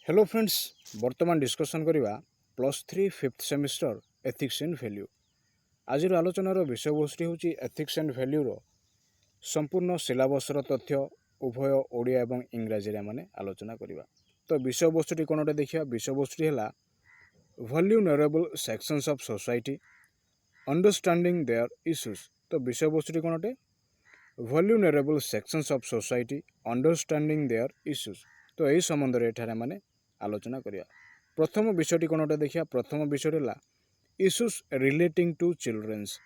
Hello friends वर्तमान discussion करवा +3 fifth semester ethics and value. आज आलोचनार विषय वस्तु हूँ एथिक्स एंड वैल्यूर संपूर्ण सिलेबसर तथ्य उभय ओडिया एवं इंग्राजी आम आलोचना करवा। तो विषय वस्तुटी कौन गोटे देखा। विषय वस्तुटी है vulnerable sections of society understanding their issues. तो विषय वस्तुटी कौन गोटे vulnerable sections of society understanding their issues. तो यही संबंध में एठारे माने आलोचना करिया। प्रथम विषयटी कौन गोटे देखिया। प्रथम विषय है इश्यूज रिलेटिंग टू चिल्ड्रेन्स।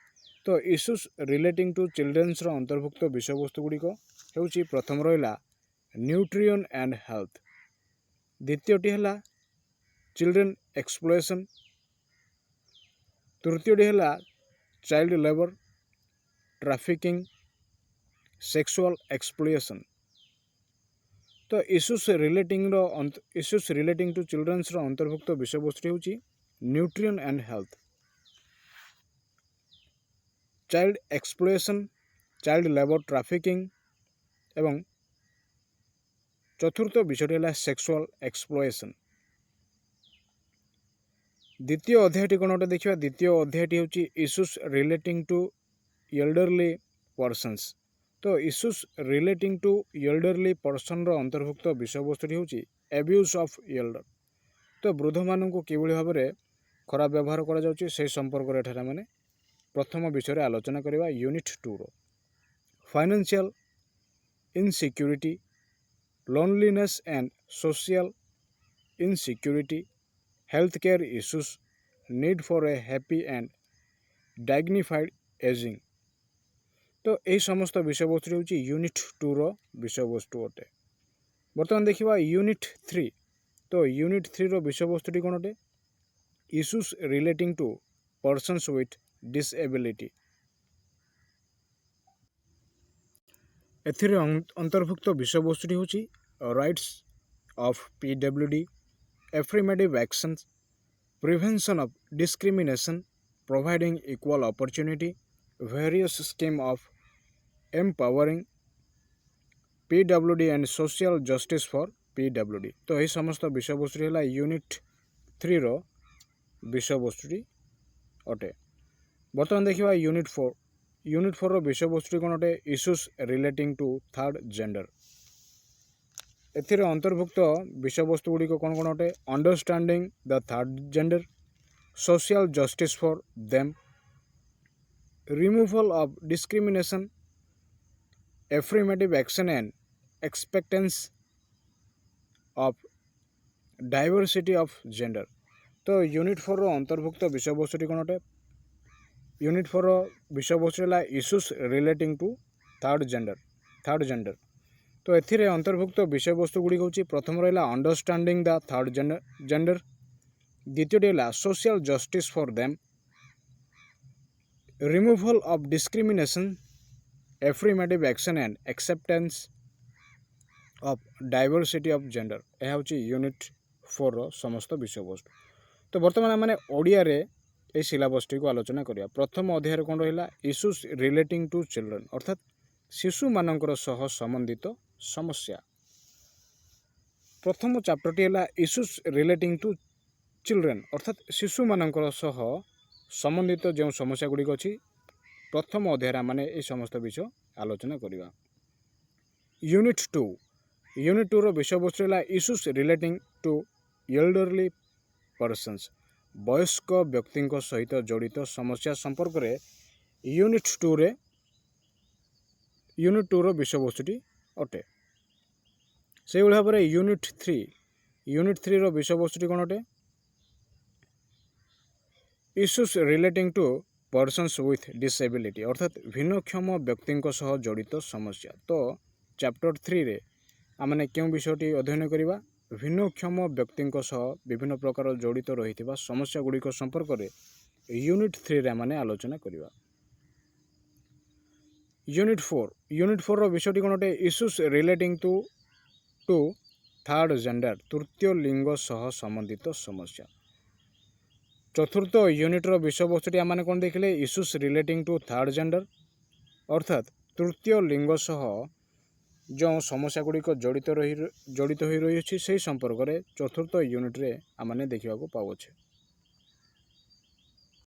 तो इश्यूज रिलेटिंग टू चिल्ड्रेन्स अंतर्भुक्त विषय वस्तु गुड़िक हूँ प्रथम रहा न्यूट्रिशन एंड हेल्थ, द्वितीयटी है चिल्ड्रेन एक्सप्लोएशन, तृतीयटी है child labour, trafficking, sexual exploitation. तो इश्यूज रिलेटिंग टू चिल्ड्रेन्स अंतर्भुक्त विषय वस्तु हूँ nutrition and health, child exploitation, child labour, trafficking एवं चतुर्थ विषय है सेक्सुअल एक्सप्लोएशन। द्वितीय अध्यायटी कौन गोटे देखा। द्वितीय अध्यायटी हूँ issues relating to elderly persons. तो issues relating to elderly person अंतर्भुक्त विषय वस्तु हूँ एब्यूज ऑफ एल्डर। तो वृद्ध मानू किभली भाव में खराब व्यवहार कर संपर्क में प्रथम विषय आलोचना करवा। Unit 2 financial insecurity, loneliness and social insecurity, health care issues, need for a happy and dignified ageing. तो यही समस्त विषय वस्तु हूँ यूनिट 2 विषय वस्तु अटे। बर्तमान देखा यूनिट 3। तो यूनिट 3 विषय वस्तुटी कौन अटे issues relating to persons with disability. एथिरे अंतर्भुक्त विषय वस्तुटी हूँ rights of PWD, affirmative actions, prevention of discrimination, providing equal opportunity, various scheme of empowering PWD and social justice for PWD. तो यही समस्त विषय वस्तु है यूनिट 3 विषय वस्तुटी अटे। बर्तमान देखा यूनिट 4। यूनिट 4 विषय वस्तुटी कौन अटे issues relating to third gender. एथिरे अंतर्भुक्त विषय वस्तु गुड़िक कौन कौन अटे understanding the third gender, social justice for them, removal of discrimination, affirmative action and acceptance of diversity of gender. तो यूनिट 4 अंतर्भुक्त विषय वस्तुटी कौन अटे यूनिट 4 विषय वस्तु है issues relating to third gender. तो एथिरे अंतर्भुक्त विषय वस्तु गुड़िक हूँ प्रथम रहा अंडरस्टैंडिंग द थर्ड जेंडर, द्वितीयटी है social justice for them, removal of discrimination, affirmative action and acceptance of diversity of gender. यह हूँ यूनिट 4 समस्त विषय वस्तु। तो बर्तमान आम ओडिया रे ये सिलेबस टी को आलोचना करिया। प्रथम अध्याय कौन रहा इश्यूज रिलेटिंग टू चिल्ड्रेन अर्थात शिशु मानकर सह संबंधित समस्या। प्रथम चैप्टरटी है इश्यूज रिलेटिंग टू चिल्ड्रेन अर्थात शिशु मानकर सह संबंधित जो समस्या गुड़िक अच्छी प्रथम अध्याय माने ये समस्त विषय आलोचना करवा। यूनिट 2 विषय वस्तु है issues relating to elderly persons वयस्क व्यक्ति सहित जड़ित समस्या संपर्क में यूनिट 2 विषय वस्तुटी अटे। से भाव में यूनिट 3 विषय वस्तुटी कौन अटे issues relating to persons with disability अर्थात भिन्नक्षम व्यक्ति सह जड़ित समस्या। तो चैप्टर 3 रे आमने क्यों विषयटी अध्ययन करवा भिन्नक्षम व्यक्ति सह विभिन्न प्रकार जड़ित रही समस्या गुड़िक संपर्क में यूनिट 3 रे आमने आलोचना करवा। यूनिट 4 विषयटी कौन अटे issues relating to third gender तृतीय लिंग सह संबंधित समस्या। चतुर्थ यूनिट विषय वस्तुटी आम कौन देखिले issues relating to third gender अर्थात तृतीय लिंग सह ଯେଉଁ ସମସ୍ୟାଗୁଡ଼ିକ ଜଡ଼ିତ ହୋଇ ରହିଅଛି ସେହି ସମ୍ପର୍କରେ ଚତୁର୍ଥ ୟୁନିଟ୍ରେ ଆମମାନେ ଦେଖିବାକୁ ପାଉଅଛେ।